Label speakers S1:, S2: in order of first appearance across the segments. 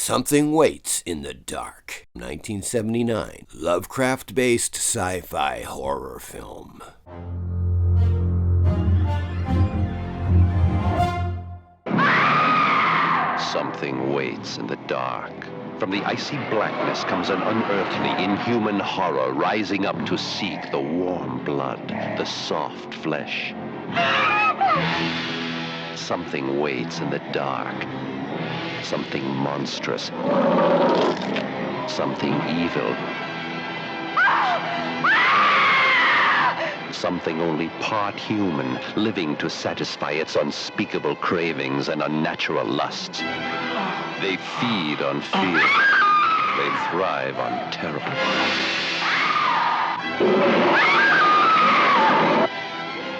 S1: Something Waits in the Dark, 1979, Lovecraft-based sci-fi horror film.
S2: Something waits in the dark. From the icy blackness comes an unearthly, inhuman horror rising up to seek the warm blood, the soft flesh. Something waits in the dark. Something monstrous. Something evil. Something only part human, living to satisfy its unspeakable cravings and unnatural lusts. They feed on fear. They thrive on terror.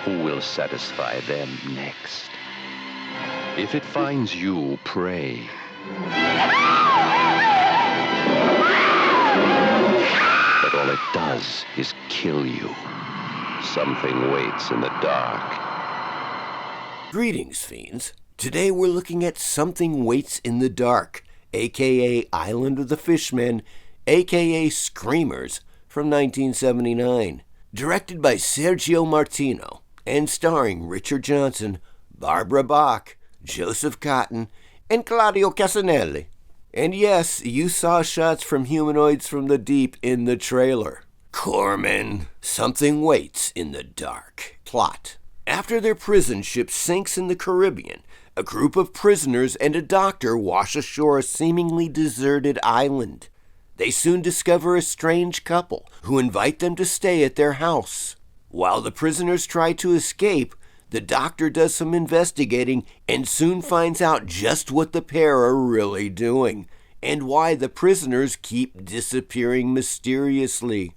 S2: Who will satisfy them next? If it finds you, pray. But all it does is kill you. Something waits in the dark.
S1: Greetings, fiends. Today we're looking at Something Waits in the Dark, aka Island of the Fishmen, aka Screamers, from 1979. Directed by Sergio Martino, and starring Richard Johnson, Barbara Bach, Joseph Cotton, and Claudio Casanelli. And yes, you saw shots from humanoids from the deep in the trailer. Corman, Something Waits in the Dark. Plot. After their prison ship sinks in the Caribbean, a group of prisoners and a doctor wash ashore a seemingly deserted island. They soon discover a strange couple who invite them to stay at their house. While the prisoners try to escape, the doctor does some investigating and soon finds out just what the pair are really doing and why the prisoners keep disappearing mysteriously.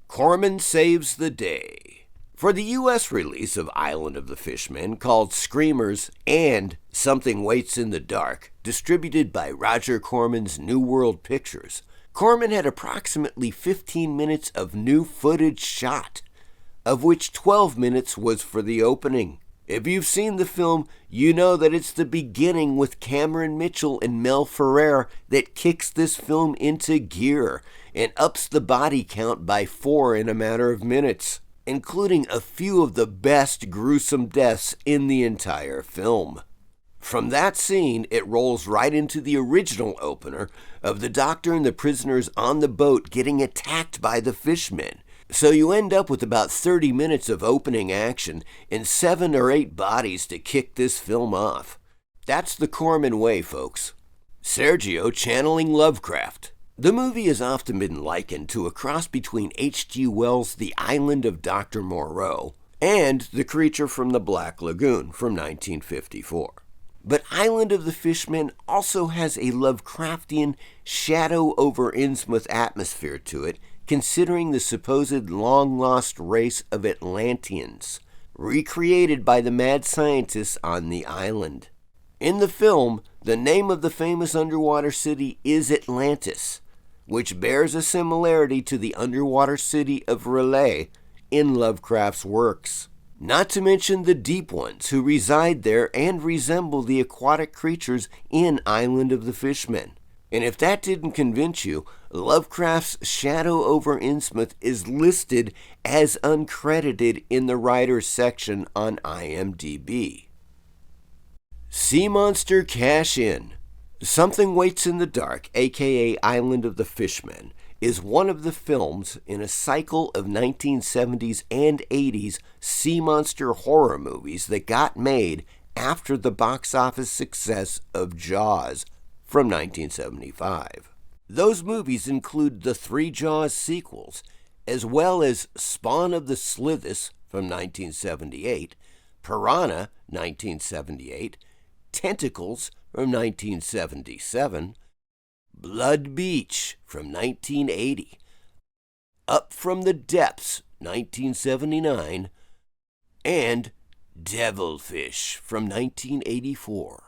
S1: Corman saves the day. For the U.S. release of Island of the Fishmen, called Screamers and Something Waits in the Dark, distributed by Roger Corman's New World Pictures, Corman had approximately 15 minutes of new footage shot, of which 12 minutes was for the opening. If you've seen the film, you know that it's the beginning with Cameron Mitchell and Mel Ferrer that kicks this film into gear and ups the body count by 4 in a matter of minutes, including a few of the best gruesome deaths in the entire film. From that scene, it rolls right into the original opener of the doctor and the prisoners on the boat getting attacked by the fishmen. So you end up with about 30 minutes of opening action and 7 or 8 bodies to kick this film off. That's the Corman way, folks. Sergio channeling Lovecraft. The movie has often been likened to a cross between H.G. Wells' The Island of Dr. Moreau and The Creature from the Black Lagoon from 1954. But Island of the Fishmen also has a Lovecraftian shadow over Innsmouth atmosphere to it, considering the supposed long-lost race of Atlanteans, recreated by the mad scientists on the island. In the film, the name of the famous underwater city is Atlantis, which bears a similarity to the underwater city of R'lyeh in Lovecraft's works. Not to mention the deep ones who reside there and resemble the aquatic creatures in Island of the Fishmen. And if that didn't convince you, Lovecraft's Shadow over Innsmouth is listed as uncredited in the writers section on IMDb. Sea Monster Cash In. Something Waits in the Dark, aka Island of the Fishmen, is one of the films in a cycle of 1970s and 80s sea monster horror movies that got made after the box office success of Jaws from 1975. Those movies include the 3 Jaws sequels, as well as Spawn of the Slithis from 1978, Piranha 1978, Tentacles from 1977, Blood Beach from 1980, Up from the Depths 1979, and Devilfish from 1984.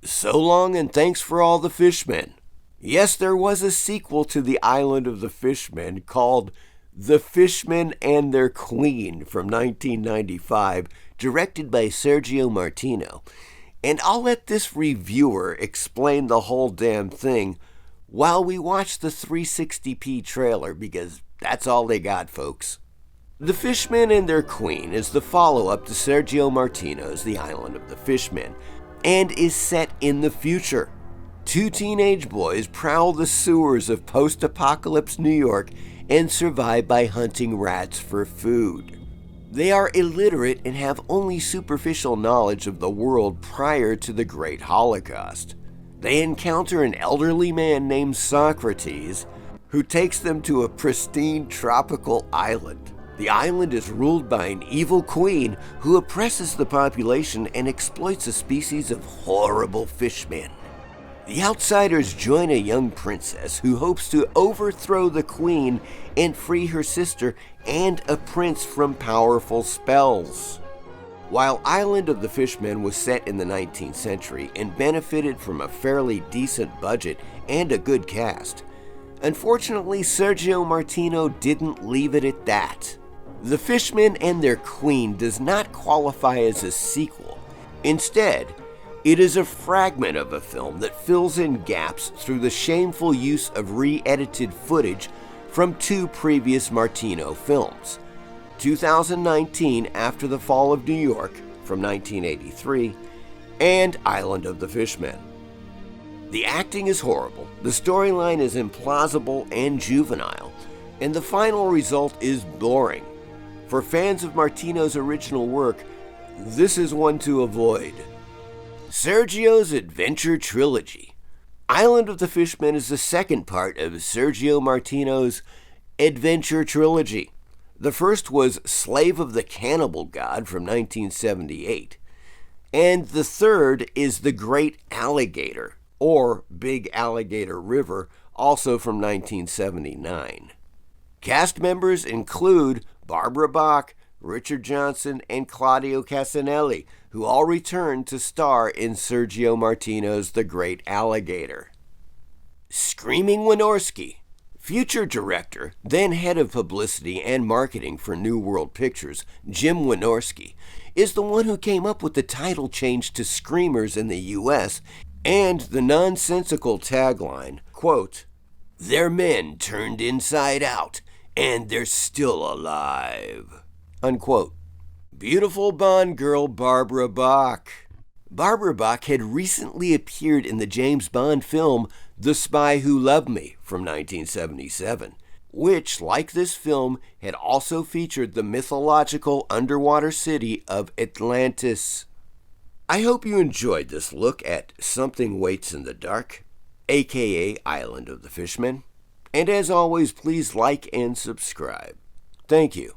S1: So long and thanks for all the fishmen. Yes, there was a sequel to The Island of the Fishmen called The Fishmen and Their Queen from 1995, directed by Sergio Martino. And I'll let this reviewer explain the whole damn thing while we watch the 360p trailer, because that's all they got, folks. The Fishmen and Their Queen is the follow-up to Sergio Martino's The Island of the Fishmen, and is set in the future. Two teenage boys prowl the sewers of post-apocalypse New York and survive by hunting rats for food. They are illiterate and have only superficial knowledge of the world prior to the Great Holocaust. They encounter an elderly man named Socrates who takes them to a pristine tropical island. The island is ruled by an evil queen who oppresses the population and exploits a species of horrible fishmen. The outsiders join a young princess who hopes to overthrow the queen and free her sister and a prince from powerful spells. While Island of the Fishmen was set in the 19th century and benefited from a fairly decent budget and a good cast, unfortunately Sergio Martino didn't leave it at that. The Fishmen and Their Queen does not qualify as a sequel. Instead, it is a fragment of a film that fills in gaps through the shameful use of re-edited footage from two previous Martino films, 2019 After the Fall of New York from 1983, and Island of the Fishmen. The acting is horrible, the storyline is implausible and juvenile, and the final result is boring. For fans of Martino's original work, this is one to avoid. Sergio's Adventure Trilogy. Island of the Fishmen is the second part of Sergio Martino's Adventure Trilogy. The first was Slave of the Cannibal God from 1978, and the third is The Great Alligator, or Big Alligator River, also from 1979. Cast members include Barbara Bach, Richard Johnson, and Claudio Casanelli, who all returned to star in Sergio Martino's The Great Alligator. Screaming Wynorski. Future director, then head of publicity and marketing for New World Pictures, Jim Wynorski, is the one who came up with the title change to Screamers in the US and the nonsensical tagline, quote, "They're men turned inside out, and they're still alive," unquote. Beautiful Bond girl Barbara Bach. Barbara Bach had recently appeared in the James Bond film The Spy Who Loved Me from 1977, which, like this film, had also featured the mythological underwater city of Atlantis. I hope you enjoyed this look at Something Waits in the Dark, aka Island of the Fishmen. And as always, please like and subscribe. Thank you.